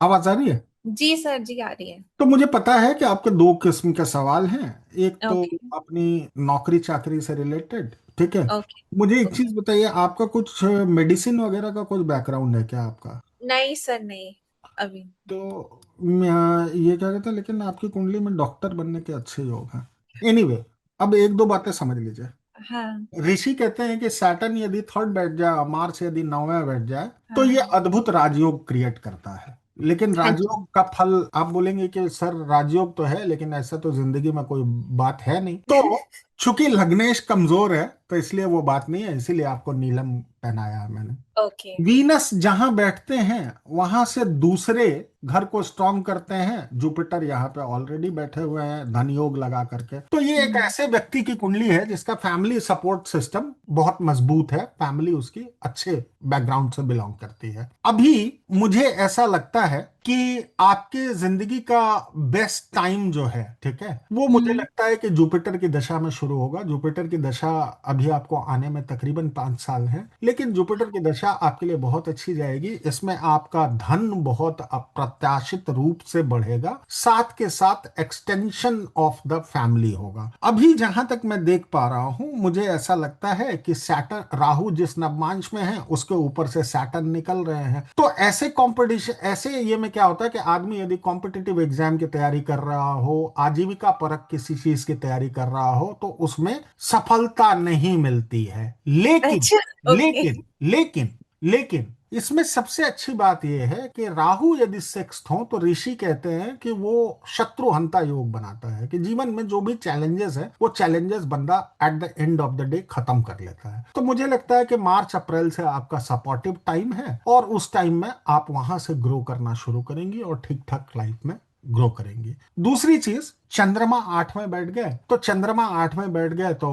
आवाज आ रही है? जी सर जी आ रही है। तो मुझे पता है कि आपके दो किस्म के सवाल हैं। एक तो ओके। अपनी नौकरी चाकरी से रिलेटेड, ठीक है। ओके। मुझे एक ओके। चीज बताइए, आपका कुछ मेडिसिन वगैरह का कुछ बैकग्राउंड है क्या आपका? नहीं सर नहीं, अभी। तो ये क्या कहते हैं, लेकिन आपकी कुंडली में डॉक्टर बनने के अच्छे योग हैं। एनीवे, अब एक दो बातें समझ लीजिए। हाँ ऋषि कहते हैं कि सैटर्न यदि थर्ड बैठ जाए, मार्स यदि नौवें बैठ जाए, तो हाँ ये हाँ। अद्भुत राजयोग क्रिएट करता है। लेकिन हाँ जी। राजयोग का फल, आप बोलेंगे कि सर राजयोग तो है लेकिन ऐसा तो जिंदगी में कोई बात है नहीं। तो चूंकि लग्नेश कमजोर है तो इसलिए वो बात नहीं है, इसीलिए आपको नीलम पहनाया है मैंने। ओके। वीनस जहां बैठते हैं वहां से दूसरे घर को स्ट्रांग करते हैं। जुपिटर यहाँ पे ऑलरेडी बैठे हुए हैं धन योग लगा करके। तो ये एक हम्म। ऐसे व्यक्ति की कुंडली है जिसका फैमिली सपोर्ट सिस्टम बहुत मजबूत है, फैमिली उसकी अच्छे बैकग्राउंड से बिलोंग करती है। अभी मुझे ऐसा लगता है कि आपके जिंदगी का बेस्ट टाइम जो है, ठीक है, वो मुझे हम्म। लगता है कि जुपिटर की दशा में शुरू होगा। जुपिटर की दशा अभी आपको आने में तकरीबन 5 साल है, लेकिन जुपिटर की दशा आपके लिए बहुत अच्छी जाएगी। इसमें आपका धन बहुत अप्रत्याशित रूप से बढ़ेगा, साथ के साथ एक्सटेंशन ऑफ द फैमिली होगा। अभी जहां तक मैं देख पा रहा हूं, मुझे ऐसा लगता है कि सैटर्न, राहु जिस नवमांश में है उसके ऊपर से सैटर्न निकल रहे हैं। तो ऐसे कंपटीशन, ऐसे ये में क्या होता है कि आदमी यदि कॉम्पिटिटिव एग्जाम की तैयारी कर रहा हो, आजीविका परक किसी चीज की तैयारी कर रहा हो, तो उसमें सफलता नहीं मिलती है। लेकिन अच्छा। ओके। लेकिन लेकिन लेकिन इसमें सबसे अच्छी बात यह है कि राहु यदि सिक्स्थ हो तो ऋषि कहते हैं कि वो शत्रुहंता योग बनाता है, कि जीवन में जो भी चैलेंजेस है वो चैलेंजेस बंदा at the end of the day खत्म कर लेता है। तो मुझे लगता है कि मार्च अप्रैल से आपका सपोर्टिव टाइम है और उस टाइम में आप वहां से ग्रो करना शुरू करेंगी और ठीक ठाक लाइफ में ग्रो करेंगी। दूसरी चीज, चंद्रमा 8 में बैठ गए तो चंद्रमा 8 में बैठ गए तो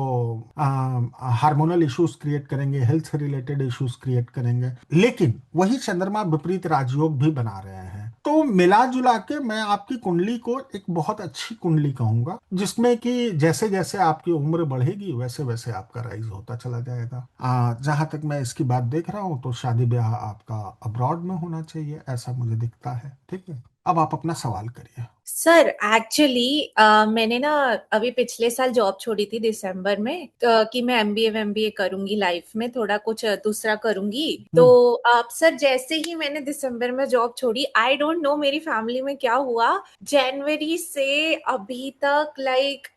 हार्मोनल इश्यूज क्रिएट करेंगे, हेल्थ से रिलेटेड इश्यूज क्रिएट करेंगे। लेकिन वही चंद्रमा विपरीत राजयोग भी बना रहे हैं। तो मिला जुला के मैं आपकी कुंडली को एक बहुत अच्छी कुंडली कहूंगा, जिसमें कि जैसे जैसे आपकी उम्र बढ़ेगी वैसे वैसे आपका राइज होता चला जाएगा। जहां तक मैं इसकी बात देख रहा हूं तो शादी ब्याह आपका अब्रॉड में होना चाहिए, ऐसा मुझे दिखता है। ठीक है, अब आप अपना सवाल करिए। सर एक्चुअली मैंने ना अभी पिछले साल जॉब छोड़ी थी दिसंबर में, कि मैं एमबीए करूंगी, लाइफ में थोड़ा कुछ दूसरा करूंगी। तो हम्म। आप सर, जैसे ही मैंने दिसंबर में जॉब छोड़ी, आई डोंट नो मेरी फैमिली में क्या हुआ, जनवरी से अभी तक लाइक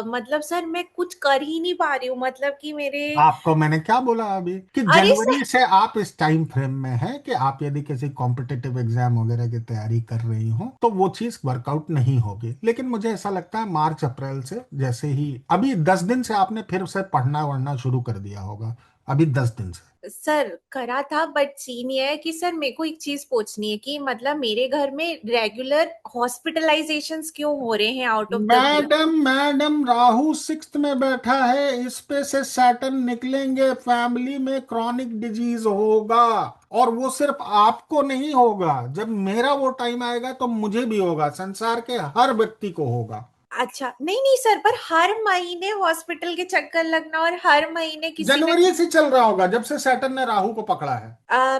मतलब सर मैं कुछ कर ही नहीं पा रही हूँ, मतलब कि मेरे। आपको मैंने क्या बोला अभी कि अरे सर। जनवरी से आप इस टाइम फ्रेम में हैं कि आप यदि किसी कॉम्पिटिटिव एग्जाम वगैरह की तैयारी कर रही हो तो वो चीज वर्कआउट नहीं होगी। लेकिन मुझे ऐसा लगता है मार्च अप्रैल से, जैसे ही अभी 10 दिन से आपने फिर से पढ़ना वढ़ना शुरू कर दिया होगा, अभी 10 दिन से। सर करा था, बट सीन ये है कि सर मेरे को एक चीज पूछनी है कि मतलब मेरे घर में रेगुलर हॉस्पिटलाइजेशंस क्यों हो रहे हैं out of the blue. Madam Rahu sixth में बैठा है, इस पे से सैटर्न निकलेंगे, फैमिली में क्रॉनिक डिजीज होगा। और वो सिर्फ आपको नहीं होगा, जब मेरा वो टाइम आएगा तो मुझे भी होगा, संसार के हर व्यक्ति को होगा। अच्छा, नहीं नहीं सर, पर हर महीने हॉस्पिटल के चक्कर लगना और हर महीने किसी ना जनवरी से चल रहा होगा जब से सैटर्न ने राहु को पकड़ा है।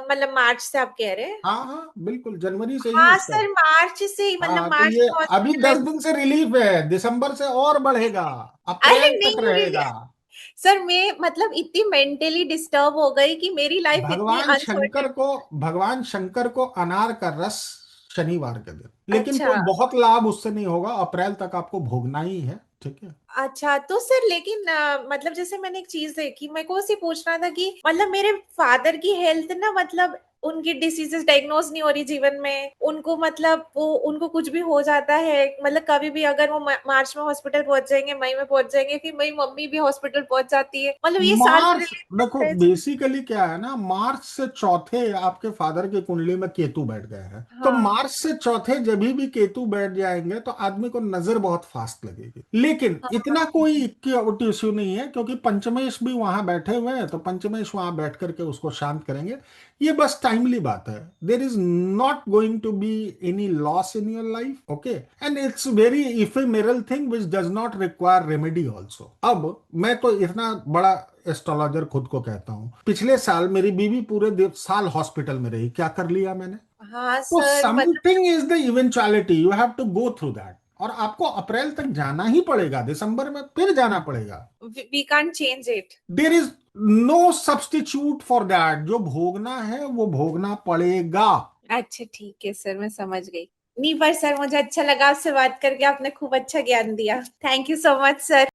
मतलब मार्च से आप कह रहे हैं। हाँ हाँ बिल्कुल, जनवरी से ही हाँ उसका। सर, मार्च से ही, मतलब हाँ तो मार्च ये में अभी दस हॉस्पिटलाइज। दिन से रिलीफ है, दिसंबर से और बढ़ेगा, अरे अप्रैल तक नहीं रहेगा। सर, मैं मतलब इतनी मेंटली डिस्टर्ब हो गई कि मेरी लाइफ इतनी भगवान शंकर अनसर्टेन। को भगवान शंकर को अनार का रस शनिवार के दिन, लेकिन अच्छा। कोई बहुत लाभ उससे नहीं होगा, अप्रैल तक आपको भोगना ही है। ठीक है। अच्छा तो सर, लेकिन मतलब जैसे मैंने एक चीज देखी, मेरे को उसे पूछना था कि मतलब मेरे फादर की हेल्थ ना, मतलब उनकी डिसीजेस डायग्नोज नहीं हो रही जीवन में, उनको मतलब वो उनको कुछ भी हो जाता है, मतलब कभी भी अगर वो मार्च में हॉस्पिटल पहुंच जाएंगे, मई में पहुंच जाएंगे, फिर मेरी मम्मी भी हॉस्पिटल पहुंच जाती है, मतलब ये साल मेरे मार्च, लिए देखो टफ है। बेसिकली क्या है ना, मार्च से चौथे आपके फादर की कुंडली में केतु बैठ गए हैं। तो हाँ मार्च से चौथे जब भी केतु बैठ जाएंगे तो आदमी को नजर बहुत फास्ट लगेगी। लेकिन हाँ। इतना कोई इश्यू नहीं है, क्योंकि पंचमेश भी वहां बैठे हुए हैं, तो पंचमेश वहां बैठ करके उसको शांत करेंगे। ये बस टाइमली बात है, there is not going to be any loss in your life, okay. And it's very ephemeral thing which does not require remedy also. अब मैं तो इतना बड़ा एस्ट्रोलॉजर खुद को कहता हूं, पिछले साल मेरी बीवी पूरे साल हॉस्पिटल में रही, क्या कर लिया मैंने? हाँ तो सर, मतलब something is the eventuality, you have to go through that, और आपको अप्रैल तक जाना ही पड़ेगा, दिसंबर में फिर जाना पड़ेगा। We can't change it. There is no substitute for that, जो भोगना है वो भोगना पड़ेगा। अच्छा ठीक है सर, मैं समझ गई। नहीं पर सर, मुझे अच्छा लगा आपसे बात करके, आपने खूब अच्छा ज्ञान दिया। Thank you so much sir.